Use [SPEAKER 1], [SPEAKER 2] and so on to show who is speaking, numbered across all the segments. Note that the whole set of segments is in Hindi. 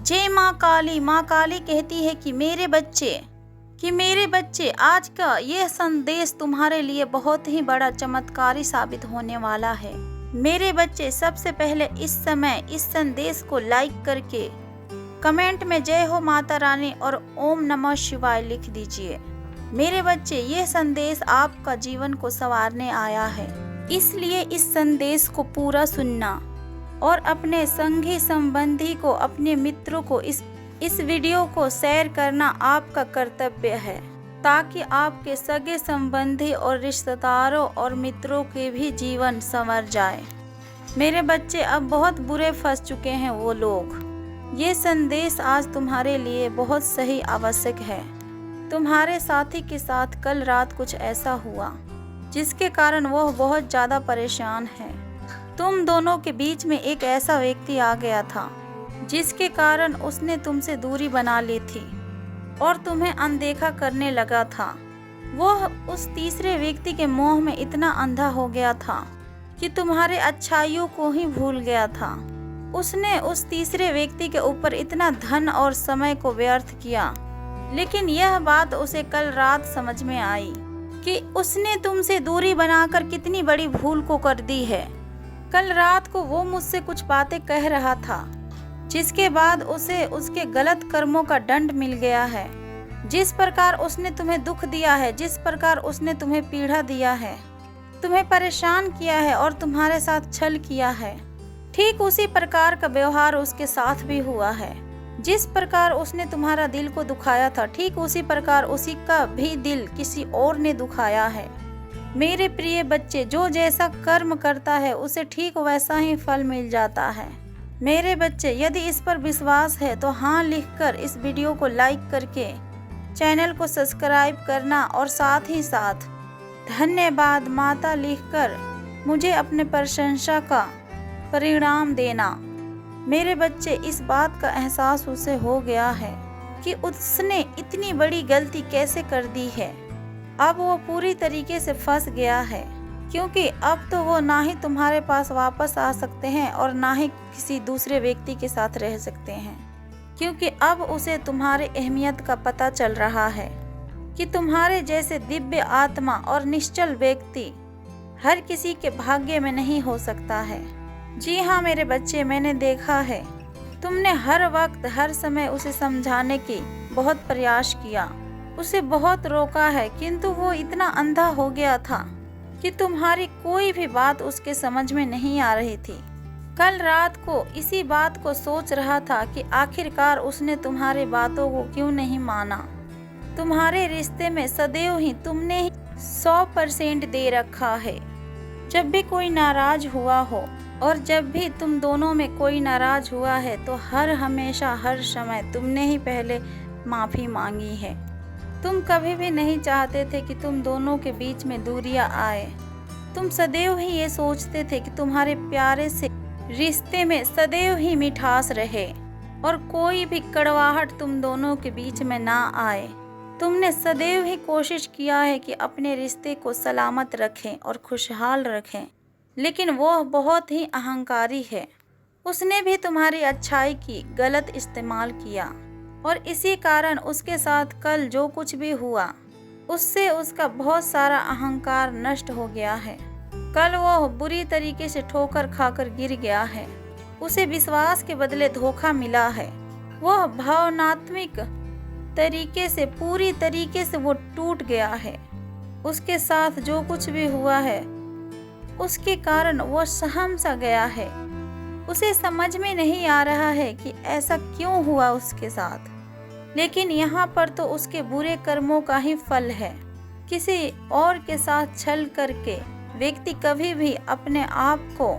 [SPEAKER 1] जय माँ काली कहती है कि मेरे बच्चे आज का यह संदेश तुम्हारे लिए बहुत ही बड़ा चमत्कारी साबित होने वाला है। मेरे बच्चे, सबसे पहले इस समय इस संदेश को लाइक करके कमेंट में जय हो माता रानी और ओम नमः शिवाय लिख दीजिए। मेरे बच्चे, यह संदेश आपका जीवन को संवारने आया है, इसलिए इस संदेश को पूरा सुनना और अपने संगी संबंधी को, अपने मित्रों को इस वीडियो को शेयर करना आपका कर्तव्य है, ताकि आपके सगे संबंधी और रिश्तेदारों और मित्रों के भी जीवन संवर जाए। मेरे बच्चे, अब बहुत बुरे फंस चुके हैं वो लोग। ये संदेश आज तुम्हारे लिए बहुत सही आवश्यक है। तुम्हारे साथी के साथ कल रात कुछ ऐसा हुआ जिसके कारण वह बहुत ज़्यादा परेशान है। तुम दोनों के बीच में एक ऐसा व्यक्ति आ गया था जिसके कारण उसने तुमसे दूरी बना ली थी और तुम्हें अनदेखा करने लगा था। वह उस तीसरे व्यक्ति के मोह में इतना अंधा हो गया था कि तुम्हारे अच्छाइयों को ही भूल गया था। उसने उस तीसरे व्यक्ति के ऊपर इतना धन और समय को व्यर्थ किया, लेकिन यह बात उसे कल रात समझ में आई कि उसने तुमसे दूरी बनाकर कितनी बड़ी भूल को कर दी है। कल रात को वो मुझसे कुछ बातें कह रहा था, जिसके बाद उसे उसके गलत कर्मों का दंड मिल गया है। जिस प्रकार उसने तुम्हें दुख दिया है, जिस प्रकार उसने तुम्हें पीड़ा दिया है, तुम्हें परेशान किया है और तुम्हारे साथ छल किया है, ठीक उसी प्रकार का व्यवहार उसके साथ भी हुआ है। जिस प्रकार उसने तुम्हारा दिल को दुखाया था, ठीक उसी प्रकार उसी का भी दिल किसी और ने दुखाया है। मेरे प्रिय बच्चे, जो जैसा कर्म करता है उसे ठीक वैसा ही फल मिल जाता है। मेरे बच्चे, यदि इस पर विश्वास है तो हाँ लिखकर इस वीडियो को लाइक करके चैनल को सब्सक्राइब करना और साथ ही साथ धन्यवाद माता लिखकर मुझे अपने प्रशंसा का परिणाम देना। मेरे बच्चे, इस बात का एहसास उसे हो गया है कि उसने इतनी बड़ी गलती कैसे कर दी है। अब वो पूरी तरीके से फंस गया है, क्योंकि अब तो वो ना ही तुम्हारे पास वापस आ सकते हैं और ना ही किसी दूसरे व्यक्ति के साथ रह सकते हैं, क्योंकि अब उसे तुम्हारी अहमियत का पता चल रहा है कि तुम्हारे जैसे दिव्य आत्मा और निश्चल व्यक्ति हर किसी के भाग्य में नहीं हो सकता है। जी हाँ मेरे बच्चे, मैंने देखा है तुमने हर वक्त हर समय उसे समझाने की बहुत प्रयास किया, उसे बहुत रोका है, किंतु वो इतना अंधा हो गया था कि तुम्हारी कोई भी बात उसके समझ में नहीं आ रही थी। कल रात को इसी बात को सोच रहा था कि आखिरकार उसने तुम्हारी बातों को क्यों नहीं माना। तुम्हारे रिश्ते में सदैव ही तुमने ही 100% दे रखा है। जब भी कोई नाराज हुआ हो और जब भी तुम दोनों में कोई नाराज हुआ है तो हमेशा हर समय तुमने ही पहले माफ़ी मांगी है। तुम कभी भी नहीं चाहते थे कि तुम दोनों के बीच में दूरियां आए। तुम सदैव ही ये सोचते थे कि तुम्हारे प्यारे से रिश्ते में सदैव ही मिठास रहे और कोई भी कड़वाहट तुम दोनों के बीच में ना आए। तुमने सदैव ही कोशिश किया है कि अपने रिश्ते को सलामत रखें और खुशहाल रखें, लेकिन वो बहुत ही अहंकारी है। उसने भी तुम्हारी अच्छाई की गलत इस्तेमाल किया और इसी कारण उसके साथ कल जो कुछ भी हुआ उससे उसका बहुत सारा अहंकार नष्ट हो गया है। कल वो बुरी तरीके से ठोकर खाकर गिर गया है। उसे विश्वास के बदले धोखा मिला है। वह भावनात्मक तरीके से पूरी तरीके से वो टूट गया है। उसके साथ जो कुछ भी हुआ है उसके कारण वो सहम सा गया है। उसे समझ में नहीं आ रहा है कि ऐसा क्यों हुआ उसके साथ, लेकिन यहाँ पर तो उसके बुरे कर्मों का ही फल है। किसी और के साथ छल करके व्यक्ति कभी भी अपने आप को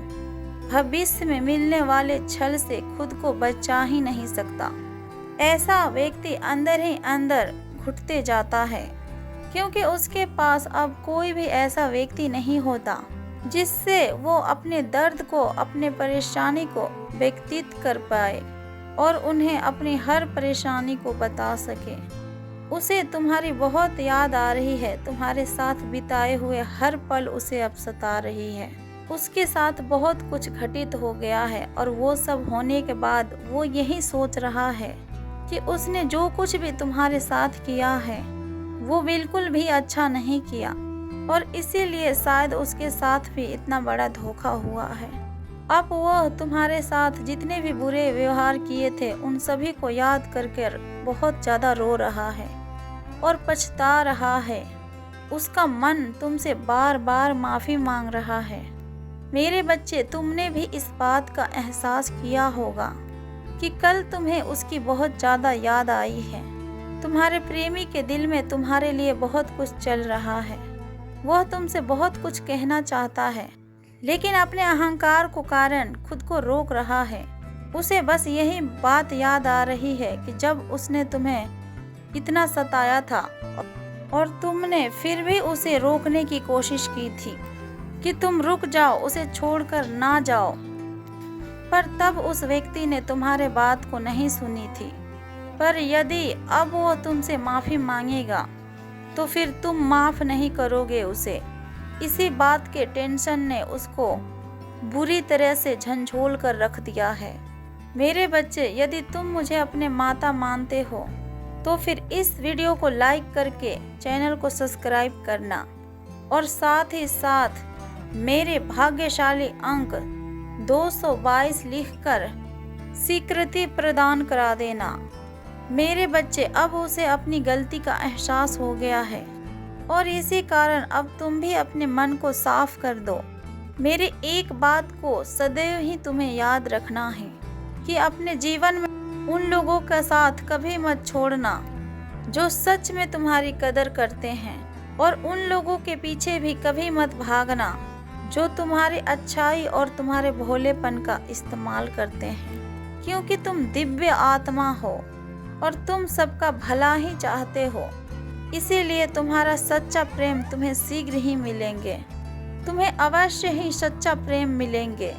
[SPEAKER 1] भविष्य में मिलने वाले छल से खुद को बचा ही नहीं सकता। ऐसा व्यक्ति अंदर ही अंदर घुटते जाता है, क्योंकि उसके पास अब कोई भी ऐसा व्यक्ति नहीं होता जिससे वो अपने दर्द को, अपने परेशानी को व्यक्तित कर पाए और उन्हें अपनी हर परेशानी को बता सके। उसे तुम्हारी बहुत याद आ रही है। तुम्हारे साथ बिताए हुए हर पल उसे अब सता रही है। उसके साथ बहुत कुछ घटित हो गया है और वो सब होने के बाद वो यही सोच रहा है कि उसने जो कुछ भी तुम्हारे साथ किया है वो बिल्कुल भी अच्छा नहीं किया और इसीलिए शायद उसके साथ भी इतना बड़ा धोखा हुआ है। अब वो तुम्हारे साथ जितने भी बुरे व्यवहार किए थे उन सभी को याद करके बहुत ज़्यादा रो रहा है और पछता रहा है। उसका मन तुमसे बार बार माफ़ी मांग रहा है। मेरे बच्चे, तुमने भी इस बात का एहसास किया होगा कि कल तुम्हें उसकी बहुत ज़्यादा याद आई है। तुम्हारे प्रेमी के दिल में तुम्हारे लिए बहुत कुछ चल रहा है। वह तुमसे बहुत कुछ कहना चाहता है लेकिन अपने अहंकार को कारण खुद को रोक रहा है। उसे बस यही बात याद आ रही है कि जब उसने तुम्हें इतना सताया था और तुमने फिर भी उसे रोकने की कोशिश की थी कि तुम रुक जाओ, उसे छोड़कर ना जाओ, पर तब उस व्यक्ति ने तुम्हारे बात को नहीं सुनी थी। पर यदि अब वो तुमसे माफ़ी मांगेगा तो फिर तुम माफ़ नहीं करोगे उसे। इसी बात के टेंशन ने उसको बुरी तरह से झंझोल कर रख दिया है। मेरे बच्चे, यदि तुम मुझे अपने माता मानते हो तो फिर इस वीडियो को लाइक करके चैनल को सब्सक्राइब करना और साथ ही साथ मेरे भाग्यशाली अंक 222 लिखकर स्वीकृति प्रदान करा देना। मेरे बच्चे, अब उसे अपनी गलती का एहसास हो गया है और इसी कारण अब तुम भी अपने मन को साफ कर दो। मेरे एक बात को सदैव ही तुम्हें याद रखना है कि अपने जीवन में उन लोगों का साथ कभी मत छोड़ना जो सच में तुम्हारी कदर करते हैं और उन लोगों के पीछे भी कभी मत भागना जो तुम्हारी अच्छाई और तुम्हारे भोलेपन का इस्तेमाल करते हैं, क्योंकि तुम दिव्य आत्मा हो और तुम सबका भला ही चाहते हो। इसीलिए तुम्हारा सच्चा प्रेम तुम्हें शीघ्र ही मिलेंगे। तुम्हें अवश्य ही सच्चा प्रेम मिलेंगे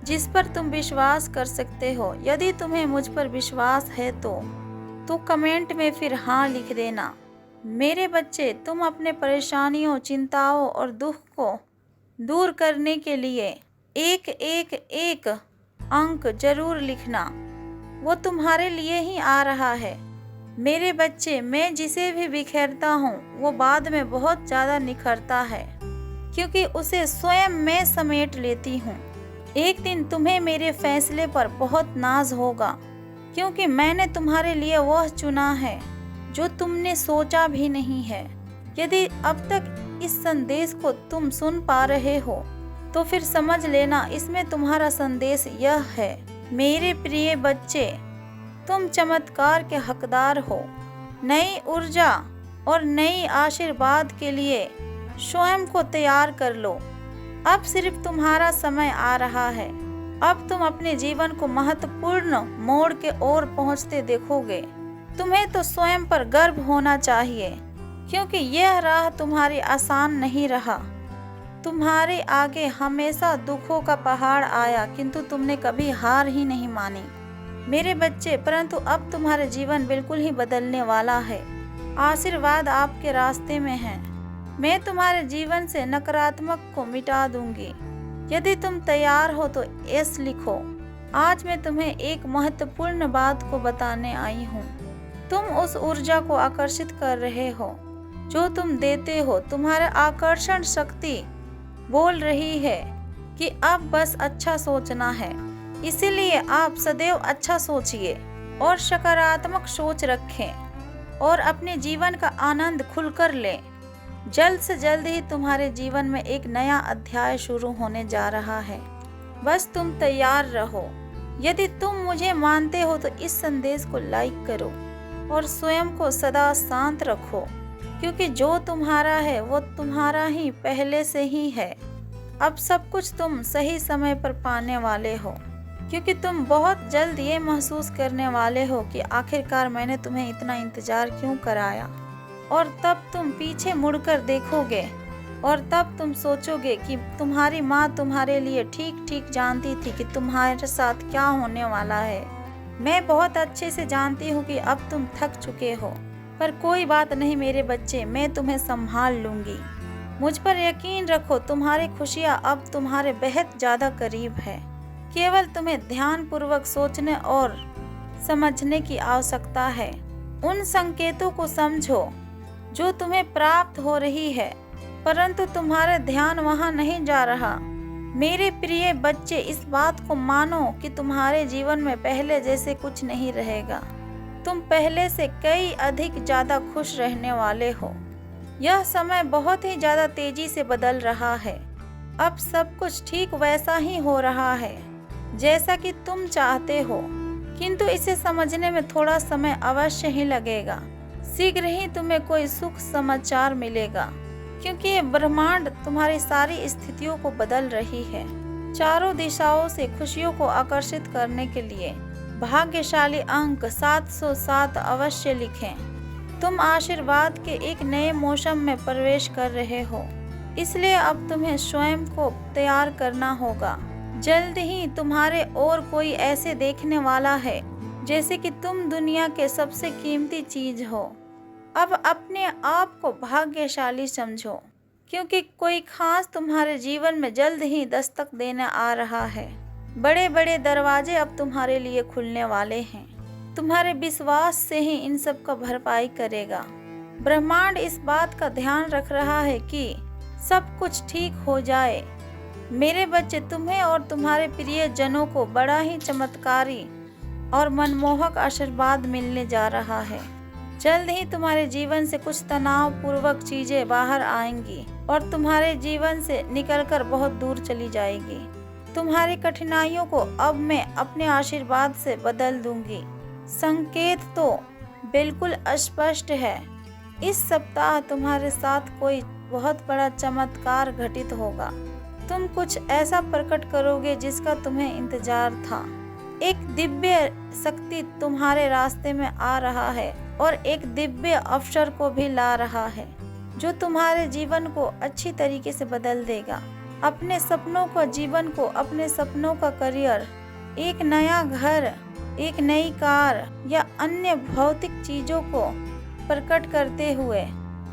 [SPEAKER 1] जिस पर तुम विश्वास कर सकते हो। यदि तुम्हें मुझ पर विश्वास है तो कमेंट में फिर हाँ लिख देना। मेरे बच्चे, तुम अपने परेशानियों, चिंताओं और दुख को दूर करने के लिए एक एक एक अंक जरूर लिखना। वो तुम्हारे लिए ही आ रहा है। मेरे बच्चे, मैं जिसे भी बिखेरता हूँ वो बाद में बहुत ज़्यादा निखरता है क्योंकि उसे स्वयं मैं समेट लेती हूँ। एक दिन तुम्हें मेरे फैसले पर बहुत नाज होगा क्योंकि मैंने तुम्हारे लिए वह चुना है जो तुमने सोचा भी नहीं है। यदि अब तक इस संदेश को तुम सुन पा रहे हो तो फिर समझ लेना इसमें तुम्हारा संदेश यह है। मेरे प्रिय बच्चे, तुम चमत्कार के हकदार हो। नई ऊर्जा और नई आशीर्वाद के लिए स्वयं को तैयार कर लो। अब सिर्फ तुम्हारा समय आ रहा है। अब तुम अपने जीवन को महत्वपूर्ण मोड़ के ओर पहुंचते देखोगे। तुम्हें तो स्वयं पर गर्व होना चाहिए क्योंकि यह राह तुम्हारी आसान नहीं रहा। तुम्हारे आगे हमेशा दुखों का पहाड़ आया किंतु तुमने कभी हार ही नहीं मानी मेरे बच्चे। परंतु अब तुम्हारे जीवन बिल्कुल ही बदलने वाला है। आशीर्वाद आपके रास्ते में है। मैं तुम्हारे जीवन से नकारात्मक को मिटा दूंगी। यदि तुम तैयार हो तो यस लिखो। आज मैं तुम्हें एक महत्वपूर्ण बात को बताने आई हूँ। तुम उस ऊर्जा को आकर्षित कर रहे हो जो तुम देते हो। तुम्हारा आकर्षण शक्ति बोल रही है कि अब बस अच्छा सोचना है। इसीलिए आप सदैव अच्छा सोचिए और सकारात्मक सोच रखें और अपने जीवन का आनंद खुलकर लें। जल्द से जल्द ही तुम्हारे जीवन में एक नया अध्याय शुरू होने जा रहा है। बस तुम तैयार रहो। यदि तुम मुझे मानते हो तो इस संदेश को लाइक करो और स्वयं को सदा शांत रखो क्योंकि जो तुम्हारा है वो तुम्हारा ही पहले से ही है। अब सब कुछ तुम सही समय पर पाने वाले हो क्योंकि तुम बहुत जल्द ये महसूस करने वाले हो कि आखिरकार मैंने तुम्हें इतना इंतजार क्यों कराया। और तब तुम पीछे मुड़कर देखोगे और तब तुम सोचोगे कि तुम्हारी माँ तुम्हारे लिए ठीक ठीक जानती थी कि तुम्हारे साथ क्या होने वाला है। मैं बहुत अच्छे से जानती हूँ कि अब तुम थक चुके हो, पर कोई बात नहीं मेरे बच्चे, मैं तुम्हें संभाल लूँगी। मुझ पर यकीन रखो, तुम्हारी खुशियाँ अब तुम्हारे बेहद ज़्यादा करीब है। केवल तुम्हें ध्यानपूर्वक सोचने और समझने की आवश्यकता है। उन संकेतों को समझो जो तुम्हें प्राप्त हो रही है, परंतु तुम्हारा ध्यान वहां नहीं जा रहा। मेरे प्रिय बच्चे, इस बात को मानो कि तुम्हारे जीवन में पहले जैसे कुछ नहीं रहेगा। तुम पहले से कई अधिक ज़्यादा खुश रहने वाले हो। यह समय बहुत ही ज़्यादा तेजी से बदल रहा है। अब सब कुछ ठीक वैसा ही हो रहा है जैसा कि तुम चाहते हो, किंतु इसे समझने में थोड़ा समय अवश्य ही लगेगा। शीघ्र ही तुम्हें कोई सुख समाचार मिलेगा, क्योंकि ये ब्रह्मांड तुम्हारी सारी स्थितियों को बदल रही है। चारों दिशाओं से खुशियों को आकर्षित करने के लिए भाग्यशाली अंक 707 अवश्य लिखें। तुम आशीर्वाद के एक नए मौसम में प्रवेश कर रहे हो, इसलिए अब तुम्हें स्वयं को तैयार करना होगा। जल्द ही तुम्हारे और कोई ऐसे देखने वाला है जैसे कि तुम दुनिया के सबसे कीमती चीज हो। अब अपने आप को भाग्यशाली समझो, क्योंकि कोई खास तुम्हारे जीवन में जल्द ही दस्तक देने आ रहा है। बड़े बड़े दरवाजे अब तुम्हारे लिए खुलने वाले हैं। तुम्हारे विश्वास से ही इन सब का भरपाई करेगा। ब्रह्मांड इस बात का ध्यान रख रहा है कि सब कुछ ठीक हो जाए। मेरे बच्चे, तुम्हें और तुम्हारे प्रिय जनों को बड़ा ही चमत्कारी और मनमोहक आशीर्वाद मिलने जा रहा है। जल्द ही तुम्हारे जीवन से कुछ तनाव पूर्वक चीजें बाहर आएंगी और तुम्हारे जीवन से निकलकर बहुत दूर चली जाएगी। तुम्हारी कठिनाइयों को अब मैं अपने आशीर्वाद से बदल दूंगी। संकेत तो बिल्कुल स्पष्ट है। इस सप्ताह तुम्हारे साथ कोई बहुत बड़ा चमत्कार घटित होगा। तुम कुछ ऐसा प्रकट करोगे जिसका तुम्हें इंतजार था। एक दिव्य शक्ति तुम्हारे रास्ते में आ रहा है और एक दिव्य अवसर को भी ला रहा है जो तुम्हारे जीवन को अच्छी तरीके से बदल देगा। अपने सपनों का जीवन को, अपने सपनों का करियर, एक नया घर, एक नई कार या अन्य भौतिक चीजों को प्रकट करते हुए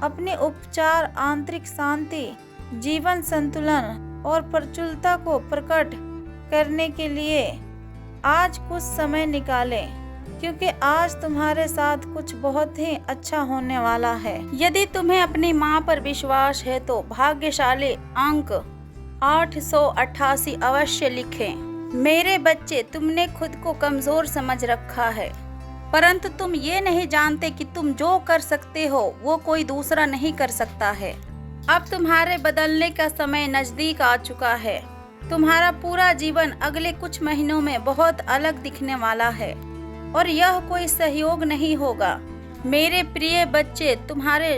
[SPEAKER 1] अपने उपचार, आंतरिक शांति, जीवन संतुलन और प्रचुरता को प्रकट करने के लिए आज कुछ समय निकालें, क्योंकि आज तुम्हारे साथ कुछ बहुत ही अच्छा होने वाला है। यदि तुम्हें अपनी माँ पर विश्वास है तो भाग्यशाली अंक 888 अवश्य लिखें। मेरे बच्चे, तुमने खुद को कमजोर समझ रखा है, परंतु तुम ये नहीं जानते कि तुम जो कर सकते हो वो कोई दूसरा नहीं कर सकता है। अब तुम्हारे बदलने का समय नजदीक आ चुका है। तुम्हारा पूरा जीवन अगले कुछ महीनों में बहुत अलग दिखने वाला है और यह कोई सहयोग नहीं होगा। मेरे प्रिय बच्चे, तुम्हारे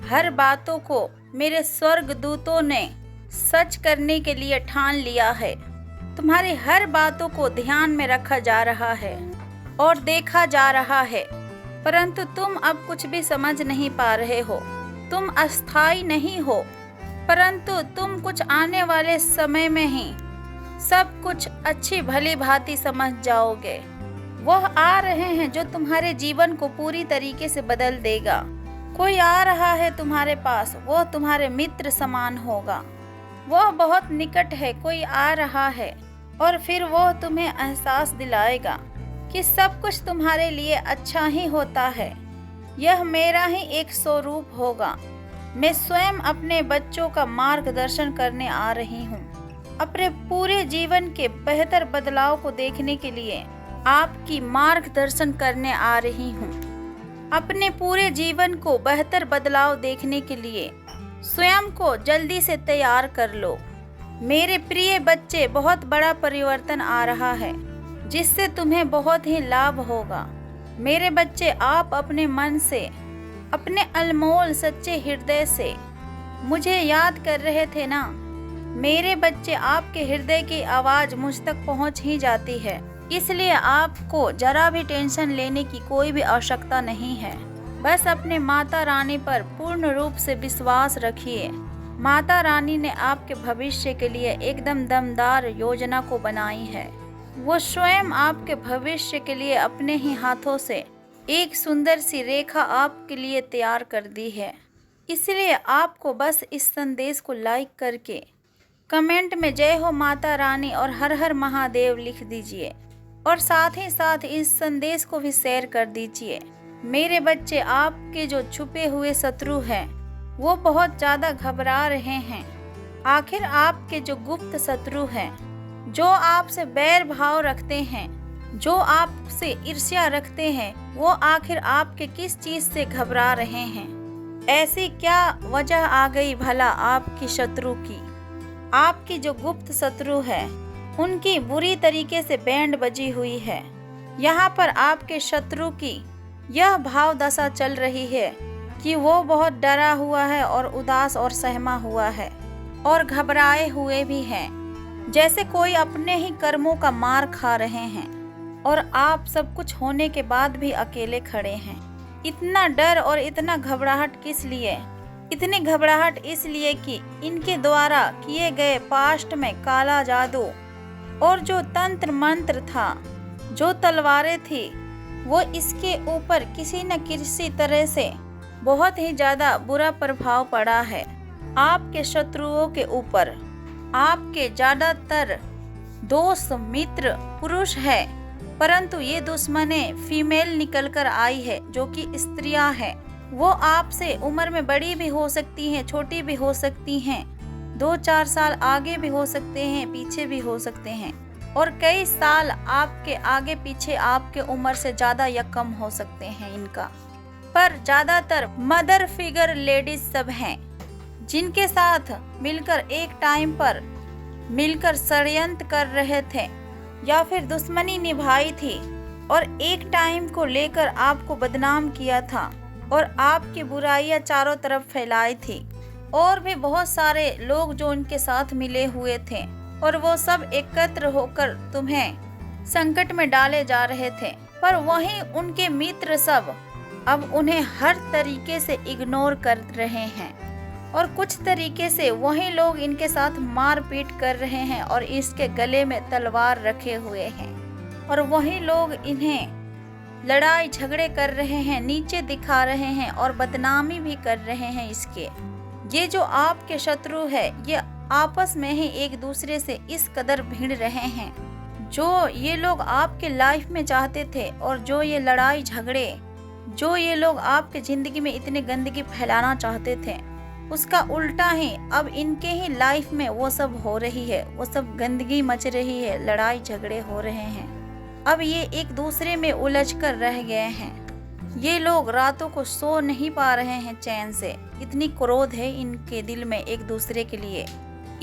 [SPEAKER 1] हर बातों को मेरे स्वर्गदूतों ने सच करने के लिए ठान लिया है। तुम्हारी हर बातों को ध्यान में रखा जा रहा है और देखा जा रहा है, परंतु तुम अब कुछ भी समझ नहीं पा रहे हो। तुम अस्थाई नहीं हो, परंतु तुम कुछ आने वाले समय में ही सब कुछ अच्छी भली भांति समझ जाओगे। वह आ रहे हैं जो तुम्हारे जीवन को पूरी तरीके से बदल देगा। कोई आ रहा है तुम्हारे पास, वह तुम्हारे मित्र समान होगा। वह बहुत निकट है, कोई आ रहा है और फिर वह तुम्हें एहसास दिलाएगा कि सब कुछ तुम्हारे लिए अच्छा ही होता है। यह मेरा ही एक स्वरूप होगा। मैं स्वयं अपने बच्चों का मार्गदर्शन करने आ रही हूँ। अपने पूरे जीवन के बेहतर बदलाव को देखने के लिए आपकी मार्गदर्शन करने आ रही हूँ। अपने पूरे जीवन को बेहतर बदलाव देखने के लिए स्वयं को जल्दी से तैयार कर लो। मेरे प्रिय बच्चे, बहुत बड़ा परिवर्तन आ रहा है जिससे तुम्हें बहुत ही लाभ होगा। मेरे बच्चे, आप अपने मन से, अपने अनमोल सच्चे हृदय से मुझे याद कर रहे थे ना। मेरे बच्चे, आपके हृदय की आवाज़ मुझ तक पहुंच ही जाती है, इसलिए आपको जरा भी टेंशन लेने की कोई भी आवश्यकता नहीं है। बस अपने माता रानी पर पूर्ण रूप से विश्वास रखिए। माता रानी ने आपके भविष्य के लिए एकदम दमदार योजना को बनाई है। वो स्वयं आपके भविष्य के लिए अपने ही हाथों से एक सुंदर सी रेखा आपके लिए तैयार कर दी है। इसलिए आपको बस इस संदेश को लाइक करके कमेंट में जय हो माता रानी और हर हर महादेव लिख दीजिए और साथ ही साथ इस संदेश को भी शेयर कर दीजिए। मेरे बच्चे, आपके जो छुपे हुए शत्रु हैं वो बहुत ज़्यादा घबरा रहे हैं। आखिर आपके जो गुप्त शत्रु हैं, जो आपसे बैर भाव रखते हैं, जो आपसे ईर्ष्या रखते हैं, वो आखिर आपके किस चीज़ से घबरा रहे हैं? ऐसी क्या वजह आ गई भला आपकी शत्रु की? आपकी जो गुप्त शत्रु है उनकी बुरी तरीके से बैंड बजी हुई है। यहाँ पर आपके शत्रु की यह भाव दशा चल रही है कि वो बहुत डरा हुआ है और उदास और सहमा हुआ है और घबराए हुए भी हैं, जैसे कोई अपने ही कर्मों का मार खा रहे हैं और आप सब कुछ होने के बाद भी अकेले खड़े हैं। इतना डर और इतना घबराहट किस लिए? इतनी घबराहट इसलिए कि इनके द्वारा किए गए पास्ट में काला जादू और जो तंत्र मंत्र था, जो तलवारें थी, वो इसके ऊपर किसी न किसी तरह से बहुत ही ज़्यादा बुरा प्रभाव पड़ा है। आपके शत्रुओं के ऊपर आपके ज़्यादातर दोस्त मित्र पुरुष है, परंतु ये दुश्मनें फीमेल निकल कर आई है, जो कि स्त्रियां हैं। वो आपसे उम्र में बड़ी भी हो सकती हैं, छोटी भी हो सकती हैं, 2-4 साल आगे भी हो सकते हैं, पीछे भी हो सकते हैं, और कई साल आपके आगे पीछे आपके उम्र से ज़्यादा या कम हो सकते हैं इनका। पर ज़्यादातर मदर फिगर लेडीज सब हैं, जिनके साथ मिलकर एक टाइम पर मिलकर षड्यंत्र कर रहे थे या फिर दुश्मनी निभाई थी और एक टाइम को लेकर आपको बदनाम किया था और आपकी बुराइयां चारों तरफ फैलाई थी। और भी बहुत सारे लोग जो उनके साथ मिले हुए थे और वो सब एकत्र होकर तुम्हें संकट में डाले जा रहे थे, पर वहीं उनके मित्र सब अब उन्हें हर तरीके से इग्नोर कर रहे हैं और कुछ तरीके से वही लोग इनके साथ मारपीट कर रहे हैं और इसके गले में तलवार रखे हुए हैं और वही लोग इन्हें लड़ाई झगड़े कर रहे हैं, नीचे दिखा रहे हैं और बदनामी भी कर रहे हैं इसके। ये जो आपके शत्रु है, ये आपस में ही एक दूसरे से इस कदर भिड़ रहे हैं। जो ये लोग आपके लाइफ में चाहते थे और जो ये लड़ाई झगड़े, जो ये लोग आपके जिंदगी में इतने गंदगी फैलाना चाहते थे, उसका उल्टा ही अब इनके ही लाइफ में वो सब हो रही है, वो सब गंदगी मच रही है, लड़ाई झगड़े हो रहे हैं। अब ये एक दूसरे में उलझ कर रह गए हैं। ये लोग रातों को सो नहीं पा रहे हैं चैन से, इतनी क्रोध है इनके दिल में एक दूसरे के लिए।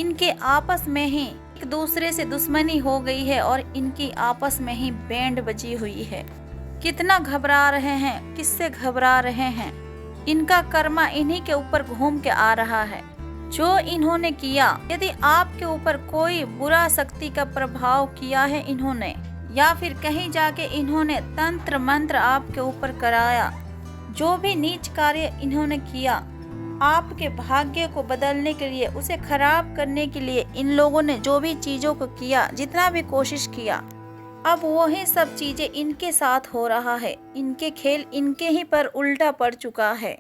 [SPEAKER 1] इनके आपस में ही एक दूसरे से दुश्मनी हो गई है और इनकी आपस में ही बैंड बजी हुई है। कितना घबरा रहे हैं, किससे घबरा रहे हैं? इनका कर्मा इन्हीं के ऊपर घूम के आ रहा है। जो इन्होंने किया, यदि आपके ऊपर कोई बुरा शक्ति का प्रभाव किया है इन्होंने, या फिर कहीं जाके इन्होंने तंत्र मंत्र आपके ऊपर कराया, जो भी नीच कार्य इन्होंने किया, आपके भाग्य को बदलने के लिए, उसे खराब करने के लिए इन लोगों ने जो भी चीजों को किया, जितना भी कोशिश किया, अब वही सब चीजें इनके साथ हो रहा है। इनके खेल इनके ही पर उल्टा पड़ चुका है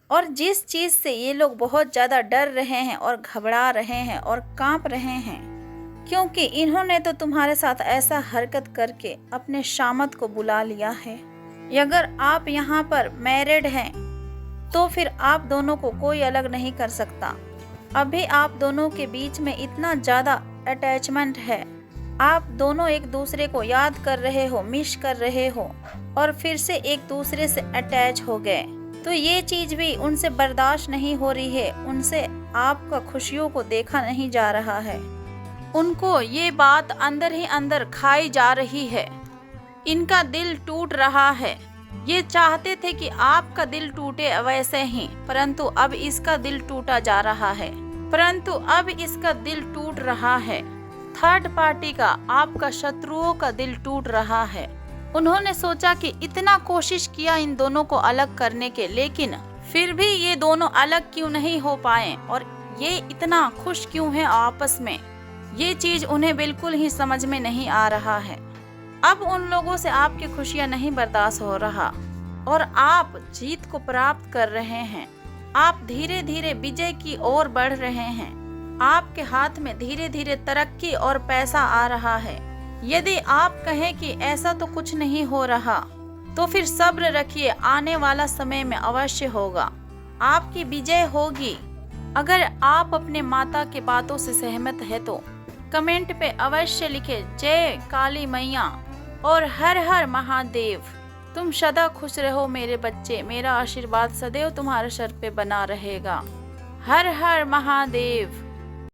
[SPEAKER 1] और जिस चीज से ये लोग बहुत ज्यादा डर रहे हैं और घबरा रहे हैं और कांप रहे हैं, क्योंकि इन्होंने तो तुम्हारे साथ ऐसा हरकत करके अपने शामत को बुला लिया है। अगर आप यहाँ पर मैरिड हैं तो फिर आप दोनों को कोई अलग नहीं कर सकता। अभी आप दोनों के बीच में इतना ज़्यादा अटैचमेंट है, आप दोनों एक दूसरे को याद कर रहे हो, मिस कर रहे हो और फिर से एक दूसरे से अटैच हो गए, तो ये चीज़ भी उनसे बर्दाश्त नहीं हो रही है। उनसे आपका खुशियों को देखा नहीं जा रहा है, उनको ये बात अंदर ही अंदर खाई जा रही है। इनका दिल टूट रहा है। ये चाहते थे कि आपका दिल टूटे वैसे ही, परंतु अब इसका दिल टूटा जा रहा है, परंतु अब इसका दिल टूट रहा है। थर्ड पार्टी का, आपका शत्रुओं का दिल टूट रहा है। उन्होंने सोचा कि इतना कोशिश किया इन दोनों को अलग करने के, लेकिन फिर भी ये दोनों अलग क्यों नहीं हो पाए और ये इतना खुश क्यों हैं आपस में, ये चीज उन्हें बिल्कुल ही समझ में नहीं आ रहा है। अब उन लोगों से आपकी खुशियां नहीं बर्दाश्त हो रहा और आप जीत को प्राप्त कर रहे हैं। आप धीरे धीरे विजय की ओर बढ़ रहे हैं। आपके हाथ में धीरे धीरे तरक्की और पैसा आ रहा है। यदि आप कहें कि ऐसा तो कुछ नहीं हो रहा, तो फिर सब्र रखिए, आने वाला समय में अवश्य होगा। आपकी विजय होगी। अगर आप अपने माता के बातों से सहमत है तो कमेंट पे अवश्य लिखे जय काली मैया और हर हर महादेव। तुम सदा खुश रहो मेरे बच्चे, मेरा आशीर्वाद सदैव तुम्हारे सर पे बना रहेगा। हर हर महादेव।